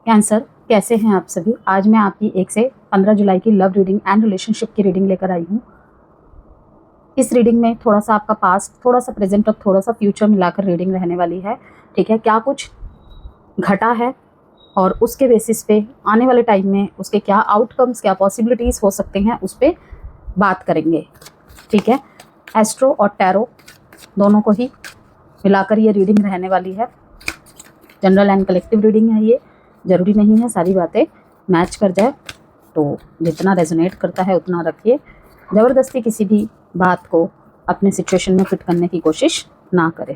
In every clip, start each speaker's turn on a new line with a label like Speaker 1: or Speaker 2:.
Speaker 1: Cancer, कैसे हैं आप सभी। आज मैं आपकी 1 से 15 जुलाई की लव रीडिंग एंड रिलेशनशिप की रीडिंग लेकर आई हूँ। इस रीडिंग में थोड़ा सा आपका पास्ट, थोड़ा सा प्रेजेंट और थोड़ा सा फ्यूचर मिलाकर रीडिंग रहने वाली है। ठीक है, क्या कुछ घटा है और उसके बेसिस पे आने वाले टाइम में उसके क्या आउटकम्स, क्या पॉसिबिलिटीज़ हो सकते हैं, उस पर बात करेंगे। ठीक है, एस्ट्रो और टैरो दोनों को ही मिलाकर ये रीडिंग रहने वाली है। जनरल एंड कलेक्टिव रीडिंग है ये, ज़रूरी नहीं है सारी बातें मैच कर जाए, तो जितना रेजोनेट करता है उतना रखिए। ज़बरदस्ती किसी भी बात को अपने सिचुएशन में फिट करने की कोशिश ना करें।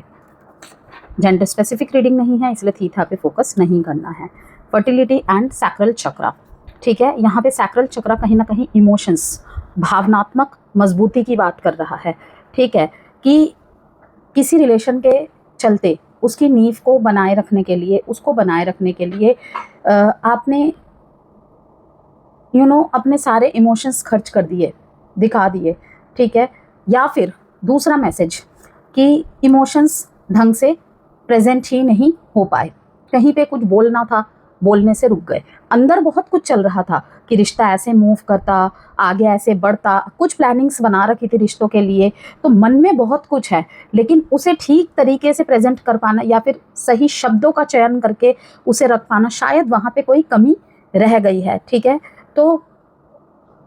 Speaker 1: जेंडर स्पेसिफिक रीडिंग नहीं है, इसलिए थीथा पे फोकस नहीं करना है। फर्टिलिटी एंड सैक्रल चक्रा, ठीक है, यहाँ पे सैक्रल चक्रा कहीं ना कहीं इमोशंस, भावनात्मक मजबूती की बात कर रहा है। ठीक है, कि किसी रिलेशन के चलते उसकी नींव को बनाए रखने के लिए, उसको बनाए रखने के लिए आपने अपने सारे इमोशंस खर्च कर दिए, दिखा दिए। ठीक है, या फिर दूसरा मैसेज कि इमोशंस ढंग से प्रेजेंट ही नहीं हो पाए, कहीं पे कुछ बोलना था, बोलने से रुक गए। अंदर बहुत कुछ चल रहा था कि रिश्ता ऐसे मूव करता, आगे ऐसे बढ़ता, कुछ प्लानिंग्स बना रखी थी रिश्तों के लिए, तो मन में बहुत कुछ है, लेकिन उसे ठीक तरीके से प्रेजेंट कर पाना या फिर सही शब्दों का चयन करके उसे रख पाना, शायद वहाँ पे कोई कमी रह गई है। ठीक है, तो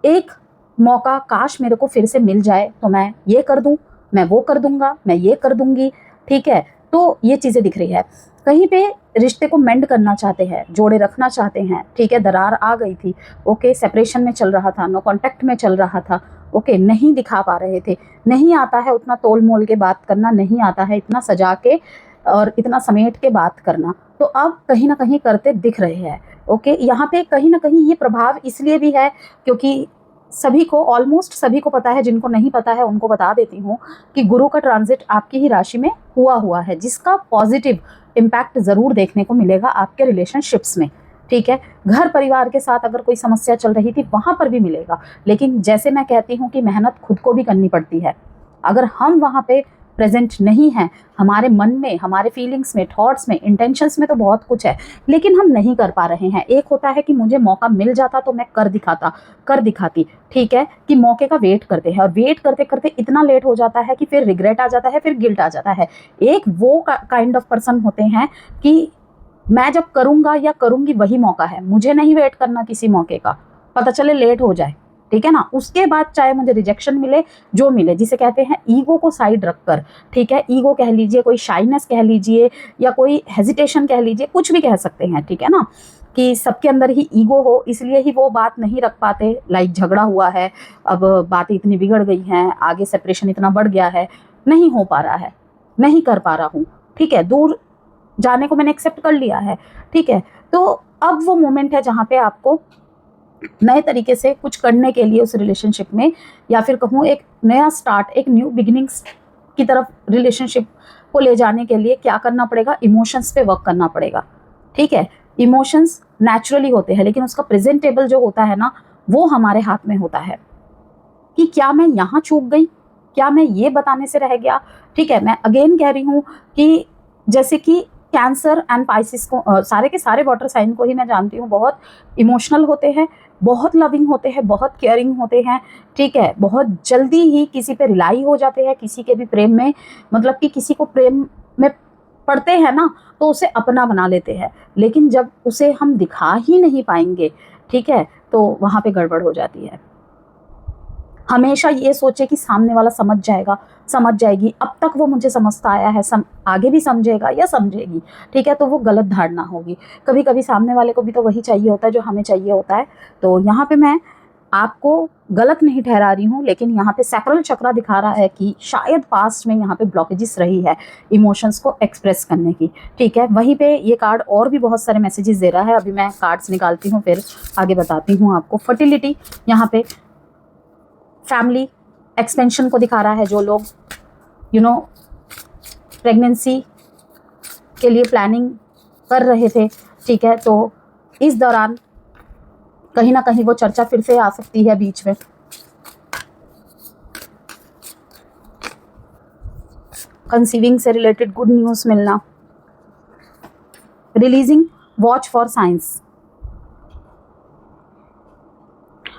Speaker 1: एक मौका काश मेरे को फिर से मिल जाए तो मैं ये कर दूं, मैं वो कर दूंगा, मैं ये कर दूंगी। ठीक है, तो ये चीज़ें दिख रही है। कहीं पे रिश्ते को मेंड करना चाहते हैं, जोड़े रखना चाहते हैं। ठीक है, दरार आ गई थी, ओके, सेपरेशन में चल रहा था, नो कांटेक्ट में चल रहा था, ओके, नहीं दिखा पा रहे थे। नहीं आता है उतना तोल मोल के बात करना, नहीं आता है इतना सजा के और इतना समेट के बात करना, तो अब कहीं ना कहीं करते दिख रहे हैं। ओके, यहाँ पे कहीं ना कहीं ये प्रभाव इसलिए भी है क्योंकि सभी को, ऑलमोस्ट सभी को पता है, जिनको नहीं पता है उनको बता देती हूँ कि गुरु का ट्रांजिट आपकी ही राशि में हुआ है, जिसका पॉजिटिव इम्पैक्ट ज़रूर देखने को मिलेगा आपके रिलेशनशिप्स में। ठीक है, घर परिवार के साथ अगर कोई समस्या चल रही थी वहाँ पर भी मिलेगा, लेकिन जैसे मैं कहती हूँ कि मेहनत खुद को भी करनी पड़ती है। अगर हम वहाँ पे प्रेजेंट नहीं हैं, हमारे मन में, हमारे फीलिंग्स में, थॉट्स में, इंटेंशंस में तो बहुत कुछ है, लेकिन हम नहीं कर पा रहे हैं। एक होता है कि मुझे मौका मिल जाता तो मैं कर दिखाती। ठीक है, कि मौके का वेट करते हैं और वेट करते करते इतना लेट हो जाता है कि फिर रिग्रेट आ जाता है, फिर गिल्ट आ जाता है। एक वो काइंड ऑफ पर्सन होते हैं कि मैं जब करूँगा या करूँगी वही मौका है, मुझे नहीं वेट करना किसी मौके का, पता चले लेट हो जाए। ठीक है ना, उसके बाद चाहे मुझे रिजेक्शन मिले, जो मिले, जिसे कहते हैं ईगो को साइड रखकर। ठीक है, ईगो कह लीजिए, कोई शाइनेस कह लीजिए, या कोई हेजिटेशन कह लीजिए, कुछ भी कह सकते हैं। ठीक है ना, कि सबके अंदर ही ईगो हो, इसलिए ही वो बात नहीं रख पाते। लाइक झगड़ा हुआ है, अब बातें इतनी बिगड़ गई हैं, आगे सेपरेशन इतना बढ़ गया है, नहीं हो पा रहा है, नहीं कर पा रहा हूँ। ठीक है, दूर जाने को मैंने एक्सेप्ट कर लिया है। ठीक है, तो अब वो मोमेंट है जहाँ पे आपको नए तरीके से कुछ करने के लिए उस रिलेशनशिप में, या फिर कहूँ एक नया स्टार्ट, एक न्यू बिगिनिंग्स की तरफ रिलेशनशिप को ले जाने के लिए क्या करना पड़ेगा, इमोशंस पे वर्क करना पड़ेगा। ठीक है, इमोशंस नेचुरली होते हैं, लेकिन उसका प्रेजेंटेबल जो होता है ना, वो हमारे हाथ में होता है कि क्या मैं यहाँ चूक गई, क्या मैं ये बताने से रह गया। ठीक है, मैं अगेन कह रही हूँ कि जैसे कि कैंसर एंड पाइसिस को, सारे के सारे वाटर साइन को ही मैं जानती हूँ, बहुत इमोशनल होते हैं, बहुत लविंग होते हैं, बहुत केयरिंग होते हैं। ठीक है, बहुत जल्दी ही किसी पे रिलाई हो जाते हैं, किसी के भी प्रेम में, मतलब कि किसी को प्रेम में पड़ते हैं ना तो उसे अपना बना लेते हैं, लेकिन जब उसे हम दिखा ही नहीं पाएंगे, ठीक है, तो वहाँ पे गड़बड़ हो जाती है। हमेशा ये सोचे कि सामने वाला समझ जाएगा, समझ जाएगी, अब तक वो मुझे समझता आया है, आगे भी समझेगा या समझेगी। ठीक है, तो वो गलत धारणा होगी। कभी कभी सामने वाले को भी तो वही चाहिए होता है जो हमें चाहिए होता है। तो यहाँ पे मैं आपको गलत नहीं ठहरा रही हूँ, लेकिन यहाँ पे सैक्रल चक्रा दिखा रहा है कि शायद पास्ट में यहाँ पे ब्लॉकेजेस रही है इमोशंस को एक्सप्रेस करने की। ठीक है, वहीं पे ये कार्ड और भी बहुत सारे मैसेजेस दे रहा है। अभी मैं कार्ड्स निकालती हूँ, फिर आगे बताती हूँ आपको। फर्टिलिटी यहाँ पे फैमिली एक्सपेंशन को दिखा रहा है। जो लोग प्रेगनेंसी के लिए प्लानिंग कर रहे थे, ठीक है, तो इस दौरान कहीं ना कहीं वो चर्चा फिर से आ सकती है बीच में। कंसीविंग से रिलेटेड गुड न्यूज़ मिलना। रिलीजिंग वॉच फॉर साइंस,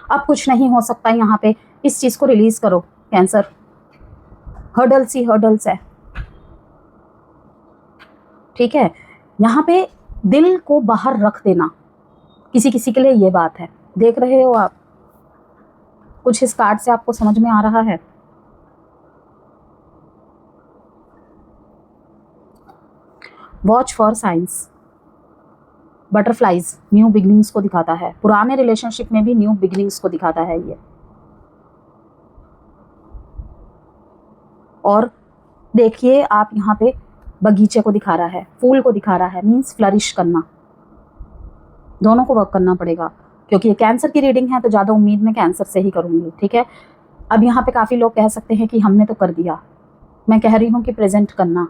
Speaker 1: अब कुछ नहीं हो सकता यहाँ पे, इस चीज़ को रिलीज करो कैंसर। हर्डल्स है, ठीक है। यहाँ पे दिल को बाहर रख देना किसी किसी के लिए ये बात है। देख रहे हो आप, कुछ इस कार्ड से आपको समझ में आ रहा है? Watch for science, butterflies new beginnings को दिखाता है। पुराने रिलेशनशिप में भी न्यू बिगिनिंग्स को दिखाता है ये। और देखिए आप यहाँ पे बगीचे को दिखा रहा है, फूल को दिखा रहा है, मीन्स फ्लरिश करना। दोनों को वर्क करना पड़ेगा, क्योंकि ये कैंसर की रीडिंग है तो ज़्यादा उम्मीद मैं कैंसर से ही करूँगी, ठीक है। अब यहाँ पे काफ़ी लोग कह सकते हैं कि हमने तो कर दिया। मैं कह रही हूँ कि प्रेजेंट करना,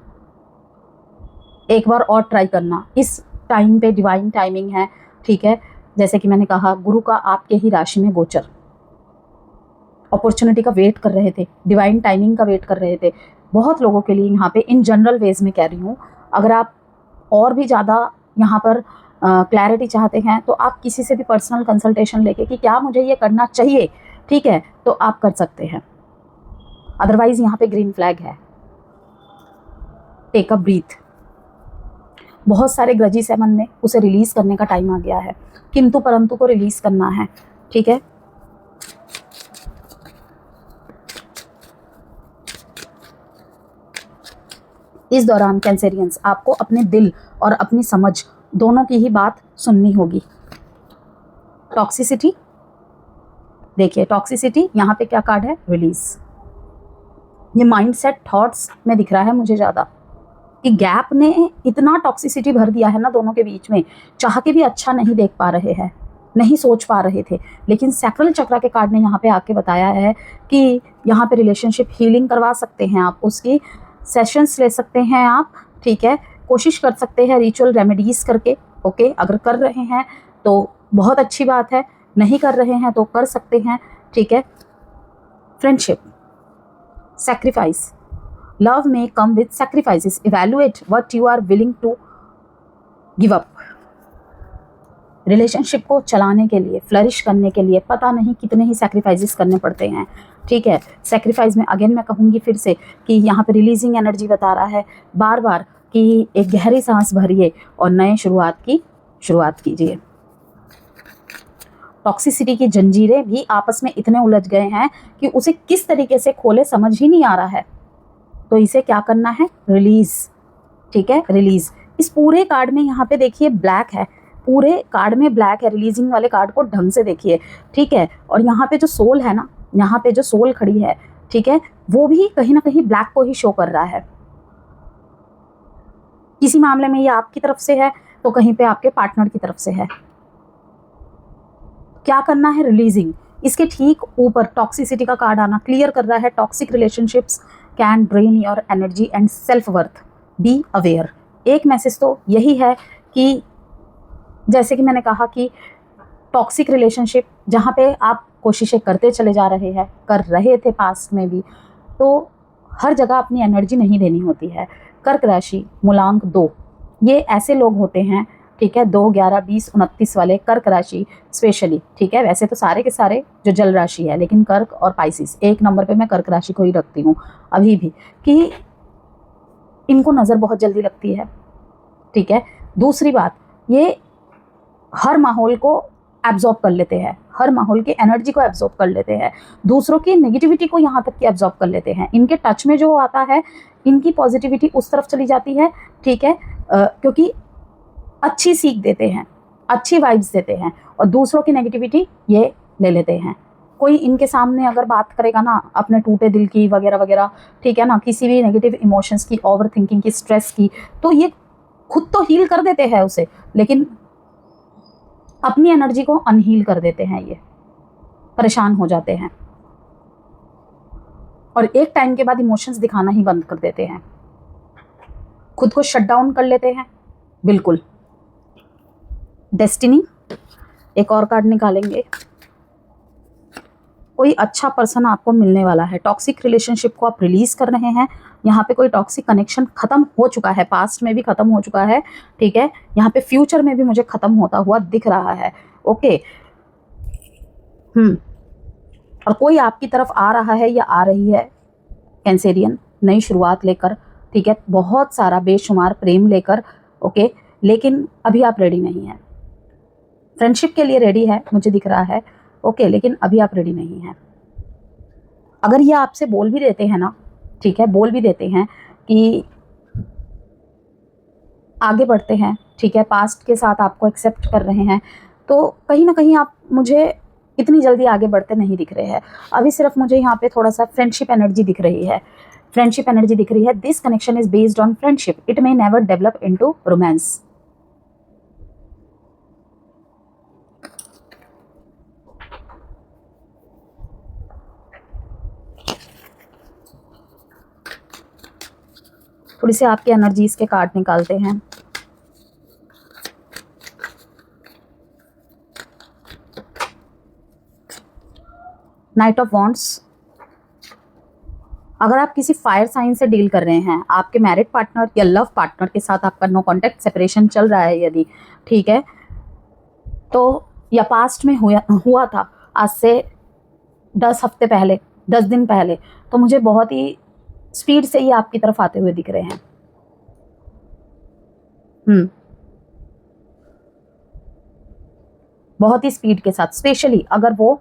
Speaker 1: एक बार और ट्राई करना। इस टाइम पे डिवाइन टाइमिंग है, ठीक है। जैसे कि मैंने कहा, गुरु का आपके ही राशि में गोचर, अपॉर्चुनिटी का वेट कर रहे थे, डिवाइन टाइमिंग का वेट कर रहे थे। बहुत लोगों के लिए यहाँ पे इन जनरल वेज में कह रही हूँ। अगर आप और भी ज़्यादा यहाँ पर क्लैरिटी चाहते हैं तो आप किसी से भी पर्सनल कंसल्टेशन लेके कि क्या मुझे ये करना चाहिए, ठीक है, तो आप कर सकते हैं। अदरवाइज यहाँ पे ग्रीन फ्लैग है। Take a breath. बहुत सारे ग्रजेस है मन में, उसे रिलीज करने का टाइम आ गया है। किंतु परंतु को रिलीज करना है, ठीक है। इस दौरान कैंसेरियंस आपको अपने दिल और अपनी समझ दोनों की ही बात सुननी होगी। टॉक्सिसिटी, देखिए टॉक्सिसिटी यहाँ पे क्या कार्ड है? रिलीज। ये माइंडसेट थॉट्स में दिख रहा है मुझे ज़्यादा, कि गैप ने इतना टॉक्सिसिटी भर दिया है ना दोनों के बीच में, चाह के भी अच्छा नहीं देख पा रहे हैं, नहीं सोच पा रहे थे। लेकिन सैक्रल चक्र के कार्ड ने यहाँ पे आके बताया है कि यहाँ पे रिलेशनशिप हीलिंग करवा सकते हैं आप, उसकी सेशंस ले सकते हैं आप, ठीक है। कोशिश कर सकते हैं रिचुअल रेमेडीज करके, ओके। अगर कर रहे हैं तो बहुत अच्छी बात है, नहीं कर रहे हैं तो कर सकते हैं, ठीक है। फ्रेंडशिप, सैक्रिफाइस, लव में come with sacrifices. Evaluate what you are willing to give up. Relationship को चलाने के लिए, फ्लरिश करने के लिए पता नहीं कितने ही सैक्रिफाइसेस करने पड़ते हैं, ठीक है। सैक्रिफाइस में अगेन मैं कहूँगी फिर से कि यहाँ पे रिलीजिंग एनर्जी बता रहा है बार बार कि एक गहरी सांस भरिए और नए शुरुआत कीजिए। टॉक्सिसिटी की जंजीरें भी आपस में इतने उलझ गए हैं कि उसे किस तरीके से खोले समझ ही नहीं आ रहा है। तो इसे क्या करना है? रिलीज, ठीक है, रिलीज। इस पूरे कार्ड में यहाँ पे देखिए ब्लैक है, पूरे कार्ड में ब्लैक है। रिलीजिंग वाले कार्ड को ढंग से देखिए, ठीक है। और यहाँ पे जो सोल है ना, यहाँ पे जो सोल खड़ी है, ठीक है, वो भी कहीं ना कहीं ब्लैक को ही शो कर रहा है। किसी मामले में ये आपकी तरफ से है तो कहीं पे आपके पार्टनर की तरफ से है। क्या करना है? रिलीजिंग। इसके ठीक ऊपर टॉक्सिसिटी का कार्ड आना क्लियर कर रहा है, toxic relationships can drain your energy and self worth, be aware. एक मैसेज तो यही है कि जैसे कि मैंने कहा कि टॉक्सिक रिलेशनशिप जहाँ पे आप कोशिशें करते चले जा रहे हैं, कर रहे थे पास्ट में भी, तो हर जगह अपनी एनर्जी नहीं देनी होती है। कर्क राशि, मूलांक 2, ये ऐसे लोग होते हैं, ठीक है, 2, 11, 20, 29 वाले कर्क राशि स्पेशली, ठीक है। वैसे तो सारे के सारे जो जल राशि है, लेकिन कर्क और पाइसिस एक नंबर पे मैं कर्क राशि को ही रखती हूँ अभी भी, कि इनको नज़र बहुत जल्दी लगती है, ठीक है। दूसरी बात, ये हर माहौल को एब्जॉर्ब कर लेते हैं, हर माहौल की एनर्जी को एब्जॉर्ब कर लेते हैं, दूसरों की नेगेटिविटी को यहाँ तक कि एब्जॉर्ब कर लेते हैं। इनके टच में जो आता है, इनकी पॉजिटिविटी उस तरफ चली जाती है, ठीक है, क्योंकि अच्छी सीख देते हैं, अच्छी वाइब्स देते हैं, और दूसरों की नेगेटिविटी ये ले लेते हैं। कोई इनके सामने अगर बात करेगा ना अपने टूटे दिल की वगैरह वगैरह, ठीक है ना, किसी भी नेगेटिव इमोशंस की, ओवर थिंकिंग की, स्ट्रेस की, तो ये खुद तो हील कर देते हैं उसे, लेकिन अपनी एनर्जी को अनहील कर देते हैं, ये परेशान हो जाते हैं और एक टाइम के बाद इमोशंस दिखाना ही बंद कर देते हैं, खुद को शट डाउन कर लेते हैं, बिल्कुल। डेस्टिनी, एक और कार्ड निकालेंगे। कोई अच्छा पर्सन आपको मिलने वाला है, टॉक्सिक रिलेशनशिप को आप रिलीज कर रहे हैं। यहाँ पे कोई टॉक्सिक कनेक्शन खत्म हो चुका है, पास्ट में भी खत्म हो चुका है, ठीक है। यहाँ पे फ्यूचर में भी मुझे खत्म होता हुआ दिख रहा है, ओके। और कोई आपकी तरफ आ रहा है या आ रही है कैंसेरियन, नई शुरुआत लेकर, ठीक है, बहुत सारा बेशुमार प्रेम लेकर, ओके, लेकिन अभी आप रेडी नहीं हैं। फ्रेंडशिप के लिए रेडी है मुझे दिख रहा है, ओके, लेकिन अभी आप रेडी नहीं हैं। अगर ये आपसे बोल भी देते हैं ना, ठीक है, बोल भी देते हैं कि आगे बढ़ते हैं, ठीक है, पास्ट के साथ आपको एक्सेप्ट कर रहे हैं, तो कहीं ना कहीं आप मुझे इतनी जल्दी आगे बढ़ते नहीं दिख रहे हैं। अभी सिर्फ मुझे यहाँ पे थोड़ा सा फ्रेंडशिप एनर्जी दिख रही है, फ्रेंडशिप एनर्जी दिख रही है। This connection is based on friendship, it may never develop into romance. थोड़ी सी आपकी एनर्जीज के कार्ड निकालते हैं। Night of wands. अगर आप किसी फायर साइन से डील कर रहे हैं, आपके मैरिड पार्टनर या लव पार्टनर के साथ आपका नो कॉन्टैक्ट सेपरेशन चल रहा है यदि, ठीक है, तो या पास्ट में हुआ था आज से 10 हफ्ते पहले, 10 दिन पहले, तो मुझे बहुत ही स्पीड से ये आपकी तरफ आते हुए दिख रहे हैं। बहुत ही स्पीड के साथ, स्पेशली अगर वो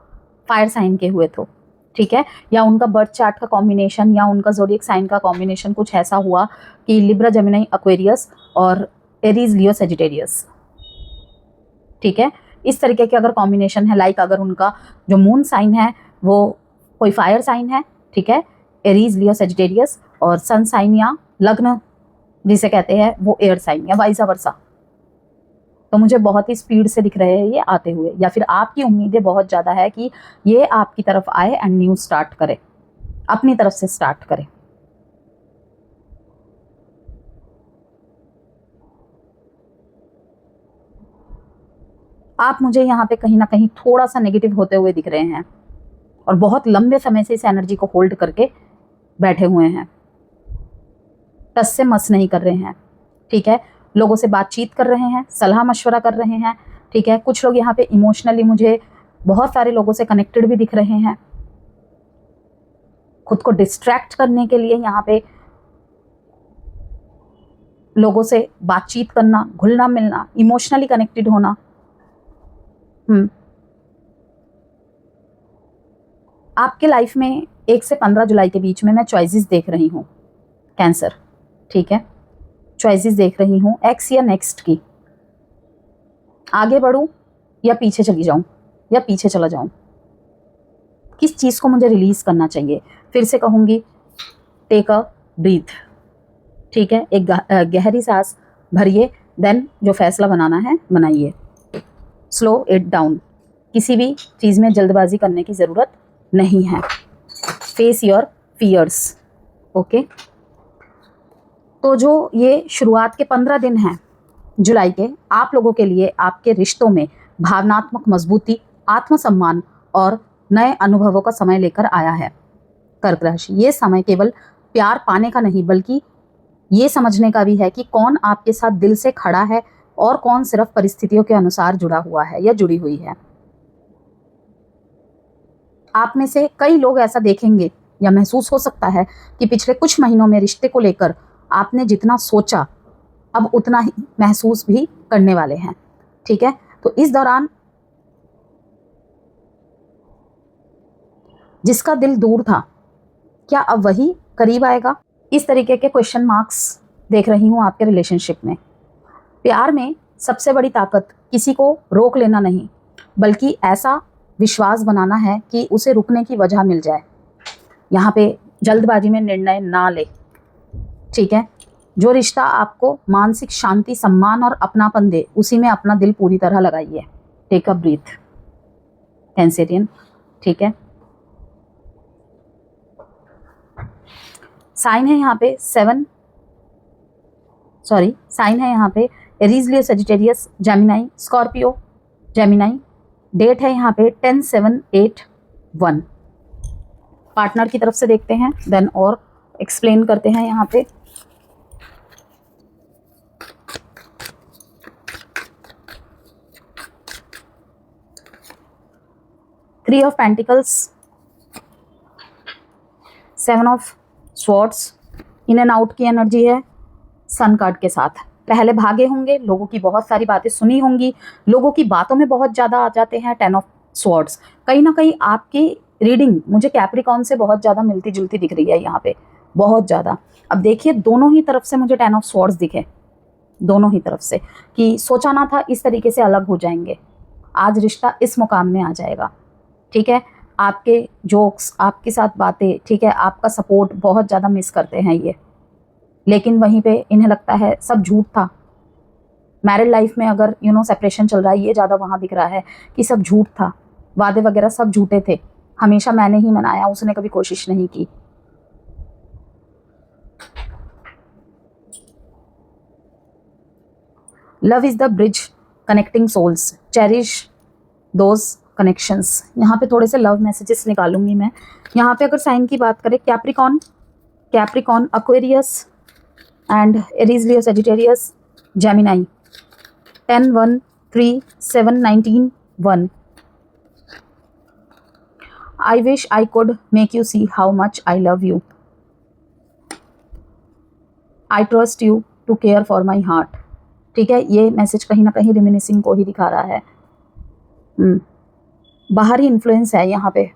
Speaker 1: फायर साइन के हुए तो, ठीक है, या उनका बर्थ चार्ट का कॉम्बिनेशन या उनका ज़ोडिएक साइन का कॉम्बिनेशन कुछ ऐसा हुआ कि लिब्रा, जेमिनी, एक्वेरियस और एरीज, लियो, सेजिटेरियस, ठीक है, इस तरीके के अगर कॉम्बिनेशन है, लाइक अगर उनका जो मून साइन है वो कोई फायर साइन है, ठीक है, एरीज, लियो, सेजिटेरियस, और सन साइन या लग्न जिसे कहते हैं वो एयर साइन या वाइसा वर्सा, तो मुझे बहुत ही स्पीड से दिख रहे हैं ये आते हुए, या फिर आपकी उम्मीदें बहुत ज़्यादा है कि ये आपकी तरफ आए एंड न्यू स्टार्ट करे, अपनी तरफ से स्टार्ट करे। आप मुझे यहाँ पे कहीं ना कहीं थोड़ा सा नेगेटिव होते हुए दिख रहे हैं और बहुत लंबे समय से इस एनर्जी को होल्ड करके बैठे हुए हैं, टस से मस नहीं कर रहे हैं, ठीक है, लोगों से बातचीत कर रहे हैं, सलाह मशवरा कर रहे हैं, ठीक है, कुछ लोग यहाँ पे इमोशनली मुझे बहुत सारे लोगों से कनेक्टेड भी दिख रहे हैं, खुद को डिस्ट्रैक्ट करने के लिए यहाँ पे लोगों से बातचीत करना, घुलना मिलना, इमोशनली कनेक्टेड होना। आपके लाइफ में 1 से 15 जुलाई के बीच में मैं चॉइसेस देख रही हूँ कैंसर, ठीक है, चॉइसेस देख रही हूँ एक्स या नेक्स्ट की, आगे बढ़ूँ या पीछे चली जाऊँ या पीछे चला जाऊँ, किस चीज़ को मुझे रिलीज़ करना चाहिए। फिर से कहूँगी, टेक अ ब्रीथ, ठीक है, एक गहरी सांस भरिए, देन जो फैसला बनाना है बनाइए, स्लो इट डाउन, किसी भी चीज़ में जल्दबाजी करने की ज़रूरत नहीं है, फेस योर फियर्स, ओके। तो जो ये शुरुआत के 15 दिन हैं जुलाई के, आप लोगों के लिए आपके रिश्तों में भावनात्मक मजबूती, आत्मसम्मान और नए अनुभवों का समय लेकर आया है। कर्क राशि, ये समय केवल प्यार पाने का नहीं बल्कि ये समझने का भी है कि कौन आपके साथ दिल से खड़ा है और कौन सिर्फ परिस्थितियों के अनुसार जुड़ा हुआ है या जुड़ी हुई है। आप में से कई लोग ऐसा देखेंगे या महसूस हो सकता है कि पिछले कुछ महीनों में रिश्ते को लेकर आपने जितना सोचा अब उतना ही महसूस भी करने वाले हैं, ठीक है। तो इस दौरान जिसका दिल दूर था, क्या अब वही करीब आएगा? इस तरीके के क्वेश्चन मार्क्स देख रही हूँ आपके रिलेशनशिप में। प्यार में सबसे बड़ी ताकत किसी को रोक लेना नहीं बल्कि ऐसा विश्वास बनाना है कि उसे रुकने की वजह मिल जाए। यहाँ पे जल्दबाजी में निर्णय ना ले, ठीक है। जो रिश्ता आपको मानसिक शांति, सम्मान और अपनापन दे, उसी में अपना दिल पूरी तरह लगाइए। टेक अ ब्रीथ कैंसेरियन, ठीक है। साइन है यहाँ पे साइन है यहाँ पे Aries, Leo, Sagittarius, Gemini, Scorpio, Gemini. Date है यहाँ पे 10/7/8/1। पार्टनर की तरफ से देखते हैं, देन और एक्सप्लेन करते हैं यहाँ पे। Three of pentacles, 7 of swords, in and out की एनर्जी है सन कार्ड के साथ। पहले भागे होंगे, लोगों की बहुत सारी बातें सुनी होंगी, लोगों की बातों में बहुत ज़्यादा आ जाते हैं। 10 ऑफ स्वॉर्ड्स, कहीं ना कहीं आपकी रीडिंग मुझे कैप्रिकॉन से बहुत ज़्यादा मिलती जुलती दिख रही है यहाँ पे, बहुत ज़्यादा। अब देखिए दोनों ही तरफ से मुझे 10 ऑफ स्वॉर्ड्स दिखे, दोनों ही तरफ से, कि सोचा ना था इस तरीके से अलग हो जाएंगे, आज रिश्ता इस मुकाम में आ जाएगा। ठीक है, आपके जोक्स, आपके साथ बातें, ठीक है, आपका सपोर्ट बहुत ज़्यादा मिस करते हैं ये, लेकिन वहीं पे इन्हें लगता है सब झूठ था। मैरिड लाइफ में अगर सेपरेशन चल रहा है, ये ज़्यादा वहाँ दिख रहा है कि सब झूठ था, वादे वगैरह सब झूठे थे, हमेशा मैंने ही मनाया, उसने कभी कोशिश नहीं की। Love is the bridge connecting souls, cherish those connections. यहाँ पे थोड़े से लव मैसेजेस निकालूंगी मैं। यहाँ पे अगर साइन की बात करें, Capricorn, Aquarius and Aries, Leo, Sagittarius, Gemini. 10, 1, 3, 7, 19, 1। I wish I could make you see how much I love you. I trust you to care for my heart. ठीक है, ये मैसेज कहीं ना कहीं रिमिनिसिंग को ही दिखा रहा है। बाहरी इन्फ्लुएंस है यहाँ पे,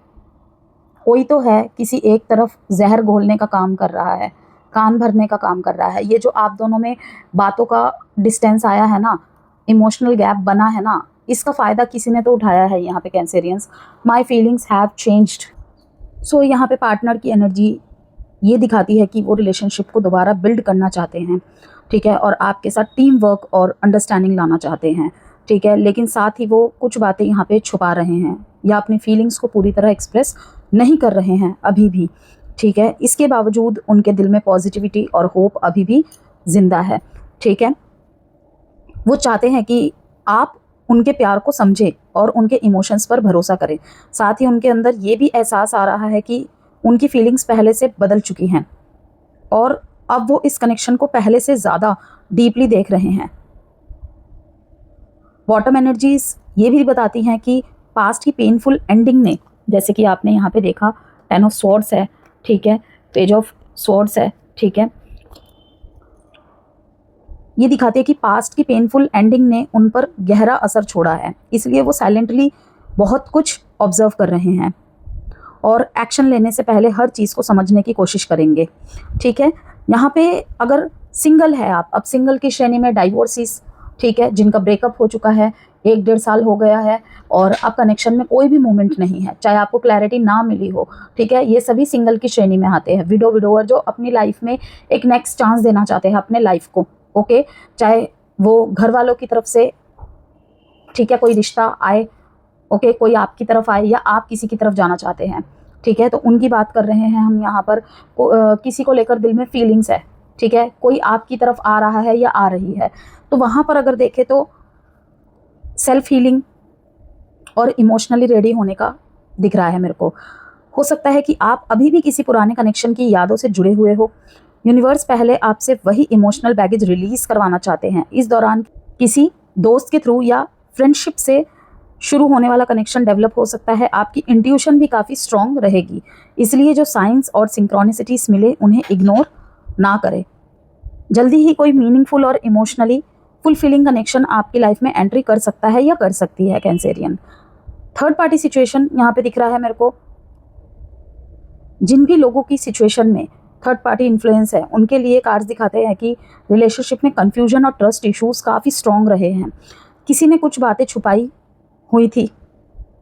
Speaker 1: कोई तो है किसी एक तरफ जहर घोलने का काम कर रहा है, कान भरने का काम कर रहा है। ये जो आप दोनों में बातों का डिस्टेंस आया है ना, इमोशनल गैप बना है ना, इसका फ़ायदा किसी ने तो उठाया है यहाँ पे Cancerians. My feelings have changed. So यहाँ पे पार्टनर की एनर्जी ये दिखाती है कि वो रिलेशनशिप को दोबारा बिल्ड करना चाहते हैं, ठीक है, और आपके साथ टीम वर्क और अंडरस्टैंडिंग लाना चाहते हैं, ठीक है, लेकिन साथ ही वो कुछ बातें यहाँ पे छुपा रहे हैं या अपनी फीलिंग्स को पूरी तरह एक्सप्रेस नहीं कर रहे हैं अभी भी, ठीक है। इसके बावजूद उनके दिल में पॉजिटिविटी और होप अभी भी जिंदा है, ठीक है। वो चाहते हैं कि आप उनके प्यार को समझें और उनके इमोशंस पर भरोसा करें। साथ ही उनके अंदर ये भी एहसास आ रहा है कि उनकी फीलिंग्स पहले से बदल चुकी हैं और अब वो इस कनेक्शन को पहले से ज़्यादा डीपली देख रहे हैं। बॉटम एनर्जीज ये भी बताती हैं कि पास्ट की पेनफुल एंडिंग ने, जैसे कि आपने यहाँ पे देखा 10 ऑफ स्वॉर्ड्स है, ठीक है, पेज ऑफ स्वॉर्ड्स है, ठीक है, ये दिखाती है कि पास्ट की पेनफुल एंडिंग ने उन पर गहरा असर छोड़ा है, इसलिए वो साइलेंटली बहुत कुछ ऑब्जर्व कर रहे हैं और एक्शन लेने से पहले हर चीज़ को समझने की कोशिश करेंगे, ठीक है। यहाँ पे अगर सिंगल है आप, अब सिंगल की श्रेणी में डाइवोर्सिस, ठीक है, जिनका ब्रेकअप हो चुका है, 1-1.5 साल हो गया है और अब कनेक्शन में कोई भी मूवमेंट नहीं है, चाहे आपको क्लैरिटी ना मिली हो, ठीक है, ये सभी सिंगल की श्रेणी में आते हैं। विडोवर जो अपनी लाइफ में एक नेक्स्ट चांस देना चाहते हैं अपने लाइफ को, ओके, चाहे वो घर वालों की तरफ से, ठीक है, कोई रिश्ता आए, ओके, कोई आपकी तरफ आए या आप किसी की तरफ जाना चाहते हैं, ठीक है, तो उनकी बात कर रहे हैं हम यहाँ पर। किसी को लेकर दिल में फीलिंग्स है, ठीक है, कोई आपकी तरफ आ रहा है या आ रही है, तो वहाँ पर अगर देखें तो सेल्फ हीलिंग और इमोशनली रेडी होने का दिख रहा है मेरे को। हो सकता है कि आप अभी भी किसी पुराने कनेक्शन की यादों से जुड़े हुए हो। यूनिवर्स पहले आपसे वही इमोशनल बैगेज रिलीज करवाना चाहते हैं। इस दौरान किसी दोस्त के थ्रू या फ्रेंडशिप से शुरू होने वाला कनेक्शन डेवलप हो सकता है। आपकी इंट्यूशन भी काफ़ी स्ट्रॉन्ग रहेगी, इसलिए जो साइंस और सिंक्रोनिसिटीज मिले उन्हें इग्नोर ना करें। जल्दी ही कोई मीनिंगफुल और इमोशनली फुलफिलिंग कनेक्शन आपकी लाइफ में एंट्री कर सकता है या कर सकती है कैंसेरियन। थर्ड पार्टी सिचुएशन यहाँ पे दिख रहा है मेरे को। जिन भी लोगों की सिचुएशन में थर्ड पार्टी इन्फ्लुएंस है, उनके लिए कार्ड्स दिखाते हैं कि रिलेशनशिप में कन्फ्यूजन और ट्रस्ट इश्यूज काफ़ी स्ट्रॉन्ग रहे हैं। किसी ने कुछ बातें छुपाई हुई थी,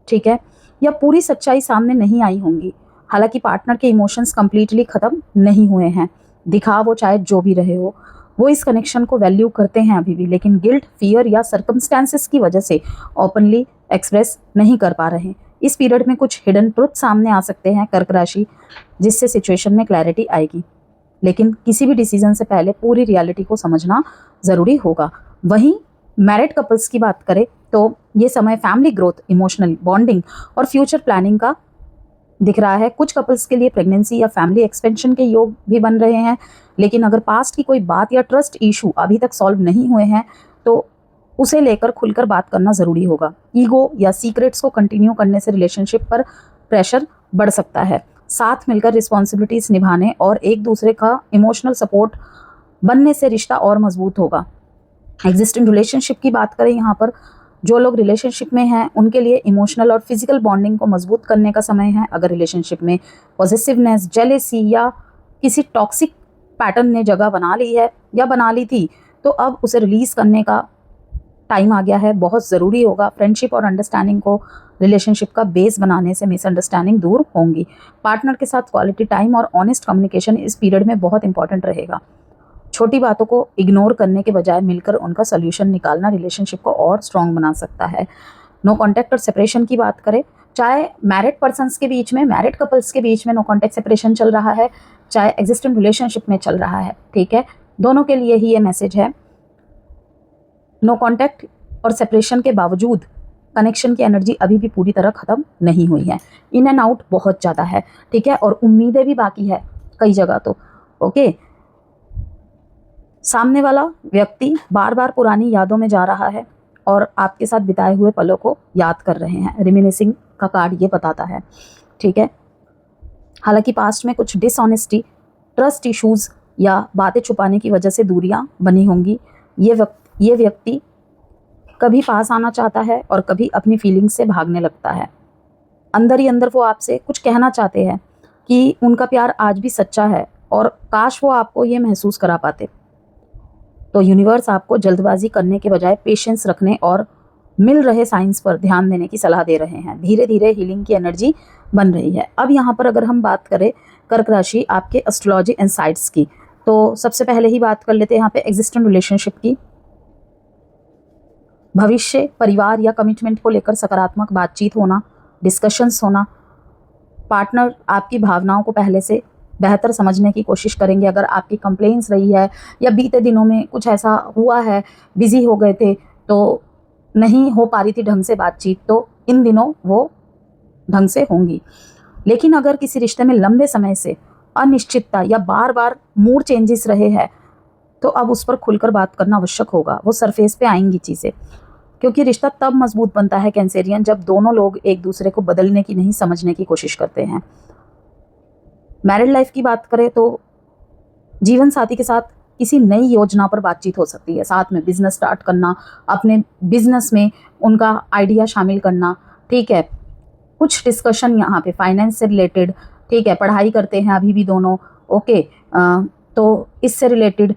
Speaker 1: ठीक है, या पूरी सच्चाई सामने नहीं आई होंगी। हालांकि पार्टनर के इमोशंस कंप्लीटली ख़त्म नहीं हुए हैं, दिखा वो चाहे जो भी रहे हो, वो इस कनेक्शन को वैल्यू करते हैं अभी भी, लेकिन गिल्ट, फियर या सर्कमस्टेंसेस की वजह से ओपनली एक्सप्रेस नहीं कर पा रहे हैं। इस पीरियड में कुछ हिडन ट्रुथ सामने आ सकते हैं कर्क राशि, जिससे सिचुएशन में क्लैरिटी आएगी, लेकिन किसी भी डिसीजन से पहले पूरी रियलिटी को समझना ज़रूरी होगा। वहीं मैरिड कपल्स की बात करें तो ये समय फैमिली ग्रोथ, इमोशनल बॉन्डिंग और फ्यूचर प्लानिंग का दिख रहा है। कुछ कपल्स के लिए प्रेगनेंसी या फैमिली एक्सपेंशन के योग भी बन रहे हैं, लेकिन अगर पास्ट की कोई बात या ट्रस्ट इशू अभी तक सॉल्व नहीं हुए हैं तो उसे लेकर खुलकर बात करना ज़रूरी होगा। ईगो या सीक्रेट्स को कंटिन्यू करने से रिलेशनशिप पर प्रेशर बढ़ सकता है। साथ मिलकर रिस्पॉन्सिबिलिटीज़ निभाने और एक दूसरे का इमोशनल सपोर्ट बनने से रिश्ता और मजबूत होगा। एग्जिस्टिंग रिलेशनशिप की बात करें, यहाँ पर जो लोग रिलेशनशिप में हैं उनके लिए इमोशनल और फिजिकल बॉन्डिंग को मजबूत करने का समय है। अगर रिलेशनशिप में पॉजिटिवनेस, जेलेसी या किसी टॉक्सिक पैटर्न ने जगह बना ली है या बना ली थी, तो अब उसे रिलीज़ करने का टाइम आ गया है, बहुत ज़रूरी होगा। फ्रेंडशिप और अंडरस्टैंडिंग को रिलेशनशिप का बेस बनाने से मिसअंडरस्टैंडिंग दूर होंगी। पार्टनर के साथ क्वालिटी टाइम और ऑनेस्ट कम्युनिकेशन इस पीरियड में बहुत इंपॉर्टेंट रहेगा। छोटी बातों को इग्नोर करने के बजाय मिलकर उनका सोल्यूशन निकालना रिलेशनशिप को और स्ट्रॉन्ग बना सकता है। नो कॉन्टैक्ट और सेपरेशन की बात करें, चाहे मैरिड पर्सन्स के बीच में, मैरिड कपल्स के बीच में नो कॉन्टैक्ट सेपरेशन चल रहा है, चाहे एग्जिस्टिंग रिलेशनशिप में चल रहा है, ठीक है, दोनों के लिए ही ये मैसेज है। नो कॉन्टैक्ट और सेपरेशन के बावजूद कनेक्शन की एनर्जी अभी भी पूरी तरह ख़त्म नहीं हुई है। इन एंड आउट बहुत ज़्यादा है, ठीक है, और उम्मीदें भी बाकी है कई जगह तो। ओके, सामने वाला व्यक्ति बार बार पुरानी यादों में जा रहा है और आपके साथ बिताए हुए पलों को याद कर रहे हैं। रिमिनिसिंग का कार्ड ये बताता है, ठीक है। हालांकि पास्ट में कुछ डिसऑनेस्टी, ट्रस्ट इश्यूज या बातें छुपाने की वजह से दूरियां बनी होंगी। ये व्यक्ति कभी पास आना चाहता है और कभी अपनी फीलिंग्स से भागने लगता है। अंदर ही अंदर वो आपसे कुछ कहना चाहते हैं कि उनका प्यार आज भी सच्चा है और काश वो आपको ये महसूस करा पाते। तो यूनिवर्स आपको जल्दबाजी करने के बजाय पेशेंस रखने और मिल रहे साइंस पर ध्यान देने की सलाह दे रहे हैं। धीरे धीरे हीलिंग की एनर्जी बन रही है। अब यहाँ पर अगर हम बात करें कर्क राशि आपके एस्ट्रोलॉजी इनसाइट्स की, तो सबसे पहले ही बात कर लेते हैं यहाँ पे एग्जिस्टिंग रिलेशनशिप की। भविष्य, परिवार या कमिटमेंट को लेकर सकारात्मक बातचीत होना, डिस्कशंस होना। पार्टनर आपकी भावनाओं को पहले से बेहतर समझने की कोशिश करेंगे। अगर आपकी कंप्लेंट्स रही है या बीते दिनों में कुछ ऐसा हुआ है, बिजी हो गए थे तो नहीं हो पा रही थी ढंग से बातचीत, तो इन दिनों वो ढंग से होंगी। लेकिन अगर किसी रिश्ते में लंबे समय से अनिश्चितता या बार बार मूड चेंजेस रहे हैं, तो अब उस पर खुलकर बात करना आवश्यक होगा। वो सरफेस पे आएंगी चीज़ें, क्योंकि रिश्ता तब मजबूत बनता है कैंसेरियन, जब दोनों लोग एक दूसरे को बदलने की नहीं, समझने की कोशिश करते हैं। मैरिड लाइफ की बात करें तो जीवन साथी के साथ किसी नई योजना पर बातचीत हो सकती है। साथ में बिजनेस स्टार्ट करना, अपने बिजनेस में उनका आइडिया शामिल करना, ठीक है। कुछ डिस्कशन यहाँ पे फाइनेंस से रिलेटेड, ठीक है, पढ़ाई करते हैं अभी भी दोनों, ओके, तो इससे रिलेटेड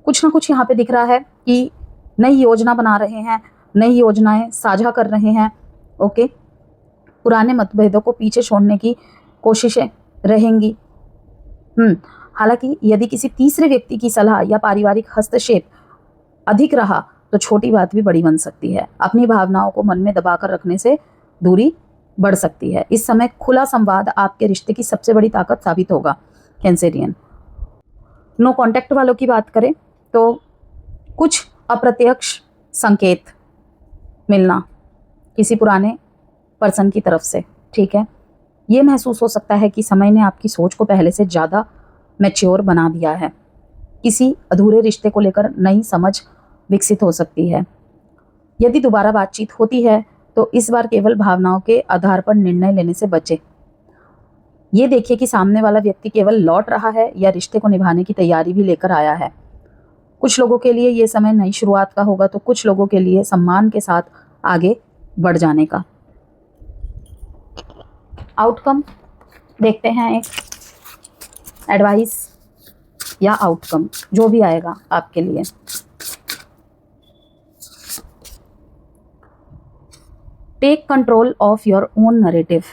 Speaker 1: कुछ ना कुछ यहाँ पे दिख रहा है कि नई योजना बना रहे हैं, नई योजनाएं साझा कर रहे हैं, ओके। पुराने मतभेदों को पीछे छोड़ने की कोशिशें रहेंगी। हालांकि यदि किसी तीसरे व्यक्ति की सलाह या पारिवारिक हस्तक्षेप अधिक रहा तो छोटी बात भी बड़ी बन सकती है। अपनी भावनाओं को मन में दबाकर रखने से दूरी बढ़ सकती है। इस समय खुला संवाद आपके रिश्ते की सबसे बड़ी ताकत साबित होगा कैंसेरियन। नो कॉन्टैक्ट वालों की बात करें तो कुछ अप्रत्यक्ष संकेत मिलना किसी पुराने पर्सन की तरफ से, ठीक है। ये महसूस हो सकता है कि समय ने आपकी सोच को पहले से ज़्यादा मैच्योर बना दिया है। किसी अधूरे रिश्ते को लेकर नई समझ विकसित हो सकती है। यदि दोबारा बातचीत होती है तो इस बार केवल भावनाओं के आधार पर निर्णय लेने से बचें। ये देखिए कि सामने वाला व्यक्ति केवल लौट रहा है या रिश्ते को निभाने की तैयारी भी लेकर आया है। कुछ लोगों के लिए ये समय नई शुरुआत का होगा, तो कुछ लोगों के लिए सम्मान के साथ आगे बढ़ जाने का। आउटकम देखते हैं, एक एडवाइस या आउटकम जो भी आएगा आपके लिए। Take control of your own narrative,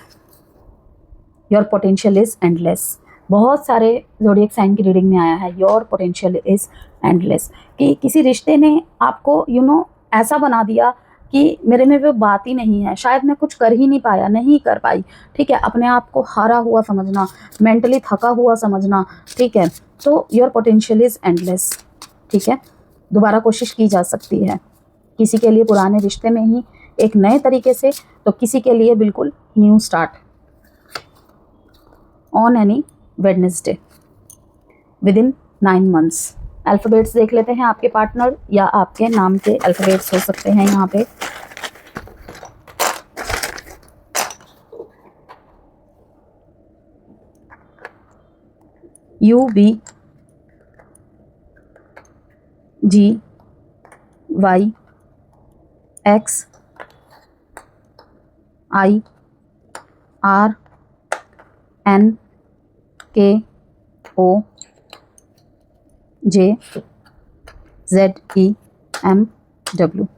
Speaker 1: your potential is endless. बहुत सारे ज़ोडिएक साइन की रीडिंग में आया है योर पोटेंशियल इज एंडलेस, कि किसी रिश्ते ने आपको ऐसा बना दिया कि मेरे में वो बात ही नहीं है, शायद मैं कुछ कर ही नहीं पाया, नहीं कर पाई, ठीक है। अपने आप को हारा हुआ समझना, मेंटली थका हुआ समझना, ठीक है। तो योर पोटेंशियल इज एंडलेस, ठीक है। दोबारा कोशिश की जा सकती है। किसी के लिए पुराने रिश्ते में ही एक नए तरीके से, तो किसी के लिए बिल्कुल new start on any Wednesday within 9 months। Alphabets देख लेते हैं, आपके पार्टनर या आपके नाम के अल्फ़ाबेट्स हो सकते हैं यहाँ पे। U V G Y X I R N K O J Z E M W।